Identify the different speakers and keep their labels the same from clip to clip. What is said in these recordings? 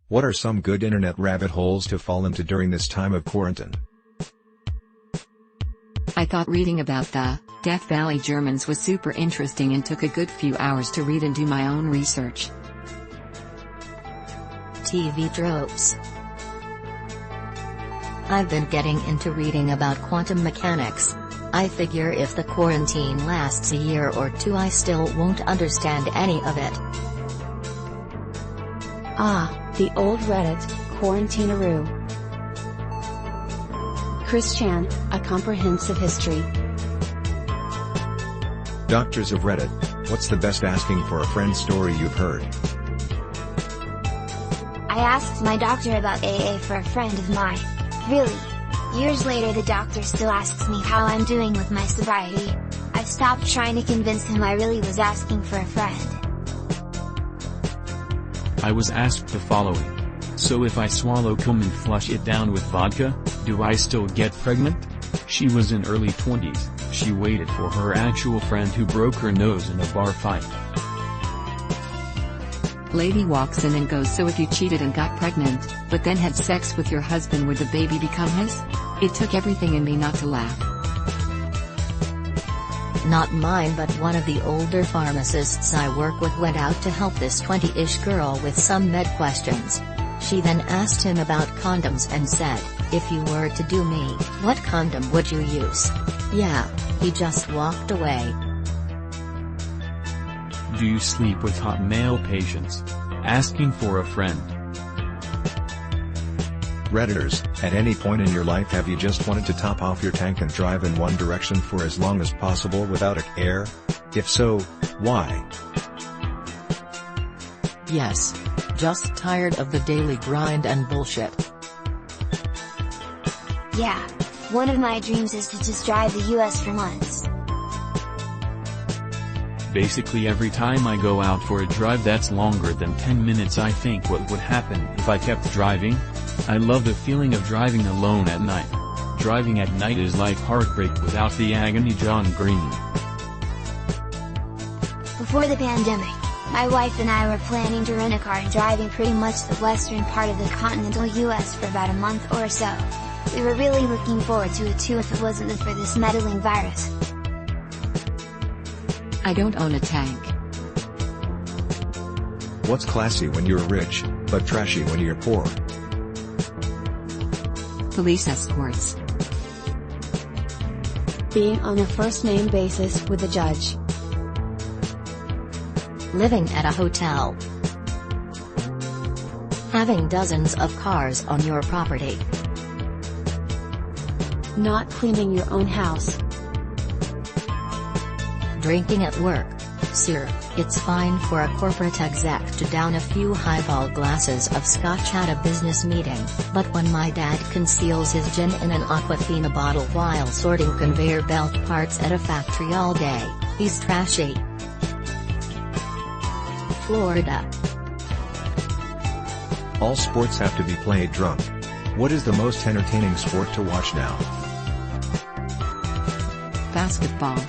Speaker 1: What are some good internet rabbit holes to fall into during this time of quarantine?
Speaker 2: I thought reading about the Death Valley Germans was super interesting and took a good few hours to read and do my own research.
Speaker 3: TV tropes. I've been getting into reading about quantum mechanics. I figure if the quarantine lasts a year or two I still won't understand any of it.
Speaker 4: Ah, the old Reddit, Quarantineroo. Chris Chan, A Comprehensive History.
Speaker 1: Doctors of Reddit, what's the best asking for a friend story you've heard?
Speaker 5: I asked my doctor about AA for a friend of mine. Really? Years later the doctor still asks me how I'm doing with my sobriety. I stopped trying to convince him I really was asking for a friend.
Speaker 6: I was asked the following. So if I swallow cum and flush it down with vodka, do I still get pregnant? She was in early 20s, she waited for her actual friend who broke her nose in a bar fight.
Speaker 2: Lady walks in and goes, so if you cheated and got pregnant, but then had sex with your husband, would the baby become his? It took everything in me not to laugh.
Speaker 3: Not mine, but one of the older pharmacists I work with went out to help this 20-ish girl with some med questions. She then asked him about condoms and said, if you were to do me, what condom would you use? Yeah, he just walked away.
Speaker 6: Do you sleep with hot male patients? Asking for a friend.
Speaker 1: Redditors, at any point in your life have you just wanted to top off your tank and drive in one direction for as long as possible without a care? If so, why?
Speaker 3: Yes. Just tired of the daily grind and bullshit.
Speaker 5: Yeah. One of my dreams is to just drive the US for months.
Speaker 6: Basically every time I go out for a drive that's longer than 10 minutes I think what would happen if I kept driving? I love the feeling of driving alone at night. Driving at night is like heartbreak without the agony. John Green.
Speaker 5: Before the pandemic, my wife and I were planning to rent a car and driving pretty much the western part of the continental US for about a month or so. We were really looking forward to it too if it wasn't for this meddling virus.
Speaker 2: I don't own a tank.
Speaker 1: What's classy when you're rich, but trashy when you're poor?
Speaker 2: Police escorts.
Speaker 4: Being on a first-name basis with a judge.
Speaker 3: Living at a hotel. Having dozens of cars on your property.
Speaker 4: Not cleaning your own house.
Speaker 3: Drinking at work. Sir, it's fine for a corporate exec to down a few highball glasses of scotch at a business meeting, but when my dad conceals his gin in an Aquafina bottle while sorting conveyor belt parts at a factory all day, he's trashy. Florida.
Speaker 1: All sports have to be played drunk. What is the most entertaining sport to watch now?
Speaker 2: Basketball.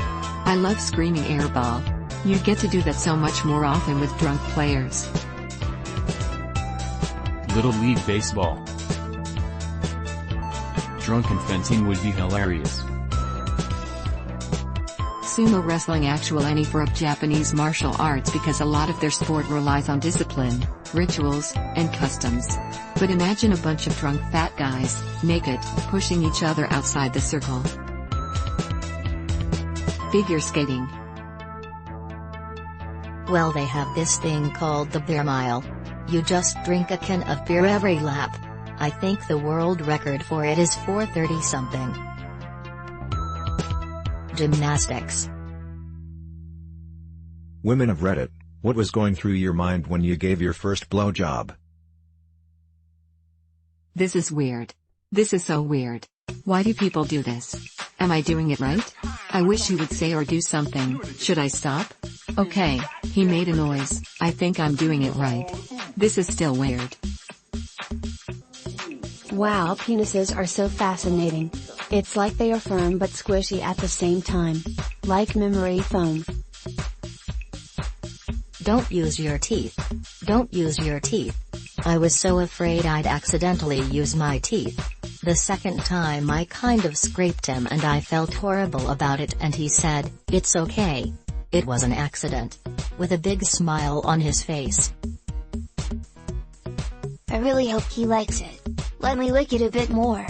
Speaker 2: I love screaming airball. You get to do that so much more often with drunk players.
Speaker 6: Little League Baseball. Drunken fencing would be hilarious.
Speaker 2: Sumo wrestling, actual any form of Japanese martial arts, because a lot of their sport relies on discipline, rituals, and customs. But imagine a bunch of drunk fat guys, naked, pushing each other outside the circle. Figure skating.
Speaker 3: Well, they have this thing called the beer mile. You just drink a can of beer every lap. I think the world record for it is 4:30 something. Gymnastics.
Speaker 1: Women of Reddit, what was going through your mind when you gave your first blowjob?
Speaker 2: This is weird. This is so weird. Why do people do this? Am I doing it right? I wish he would say or do something. Should I stop? Okay, he made a noise. I think I'm doing it right. This is still weird.
Speaker 4: Wow, penises are so fascinating. It's like they are firm but squishy at the same time. Like memory foam.
Speaker 3: Don't use your teeth. Don't use your teeth. I was so afraid I'd accidentally use my teeth. The second time I kind of scraped him and I felt horrible about it, and he said, "It's okay. It was an accident," with a big smile on his face.
Speaker 5: I really hope he likes it. Let me lick it a bit more.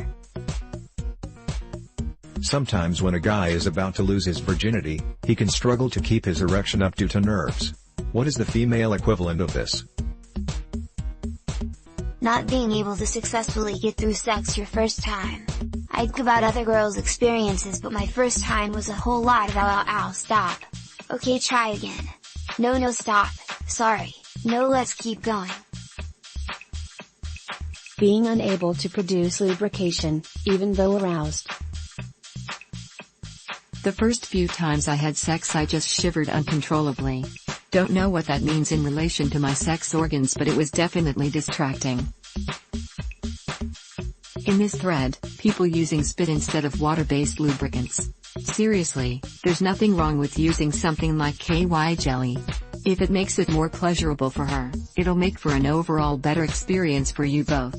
Speaker 1: Sometimes when a guy is about to lose his virginity, he can struggle to keep his erection up due to nerves. What is the female equivalent of this?
Speaker 5: Not being able to successfully get through sex your first time. I'd talk about other girls' experiences, but my first time was a whole lot of ow, stop. Okay, try again. No, stop. Sorry. No, let's keep going.
Speaker 4: Being unable to produce lubrication, even though aroused.
Speaker 2: The first few times I had sex I just shivered uncontrollably. Don't know what that means in relation to my sex organs, but it was definitely distracting. In this thread, people using spit instead of water-based lubricants. Seriously, there's nothing wrong with using something like KY jelly. If it makes it more pleasurable for her, it'll make for an overall better experience for you both.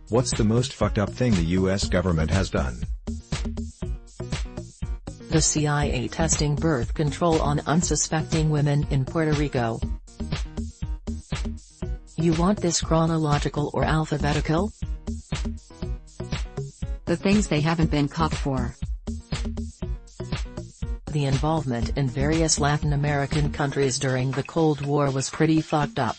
Speaker 1: What's the most fucked up thing the US government has done?
Speaker 7: The CIA testing birth control on unsuspecting women in Puerto Rico. You want this chronological or alphabetical?
Speaker 2: The things they haven't been caught for.
Speaker 7: The involvement in various Latin American countries during the Cold War was pretty fucked up.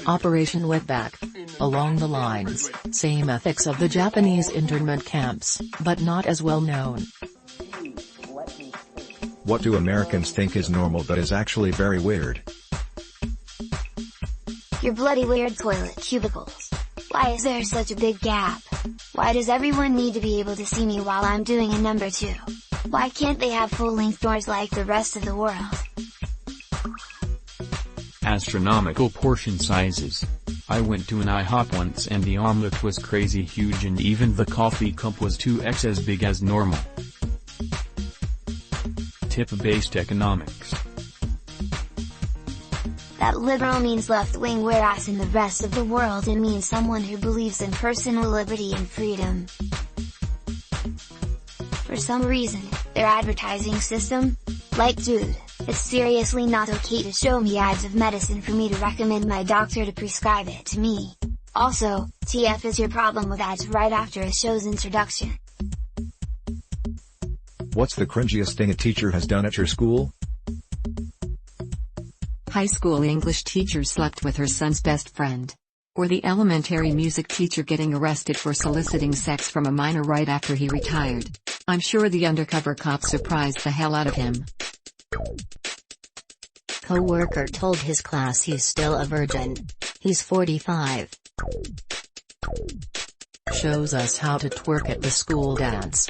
Speaker 7: Operation Wetback. Along the lines, same ethics of the Japanese internment camps, but not as well known.
Speaker 1: What do Americans think is normal but is actually very weird?
Speaker 5: Your bloody weird toilet cubicles. Why is there such a big gap? Why does everyone need to be able to see me while I'm doing a number 2? Why can't they have full-length doors like the rest of the world?
Speaker 6: Astronomical portion sizes. I went to an IHOP once and the omelet was crazy huge and even the coffee cup was 2x as big as normal. Tip-based economics.
Speaker 5: That liberal means left-wing, whereas in the rest of the world it means someone who believes in personal liberty and freedom. For some reason, their advertising system? Like dude, it's seriously not okay to show me ads of medicine for me to recommend my doctor to prescribe it to me. Also, TF is your problem with ads right after a show's introduction.
Speaker 1: What's the cringiest thing a teacher has done at your school?
Speaker 2: High school English teacher slept with her son's best friend. Or the elementary music teacher getting arrested for soliciting sex from a minor right after he retired. I'm sure the undercover cop surprised the hell out of him.
Speaker 3: Coworker told his class he's still a virgin. He's 45.
Speaker 7: Shows us how to twerk at the school dance.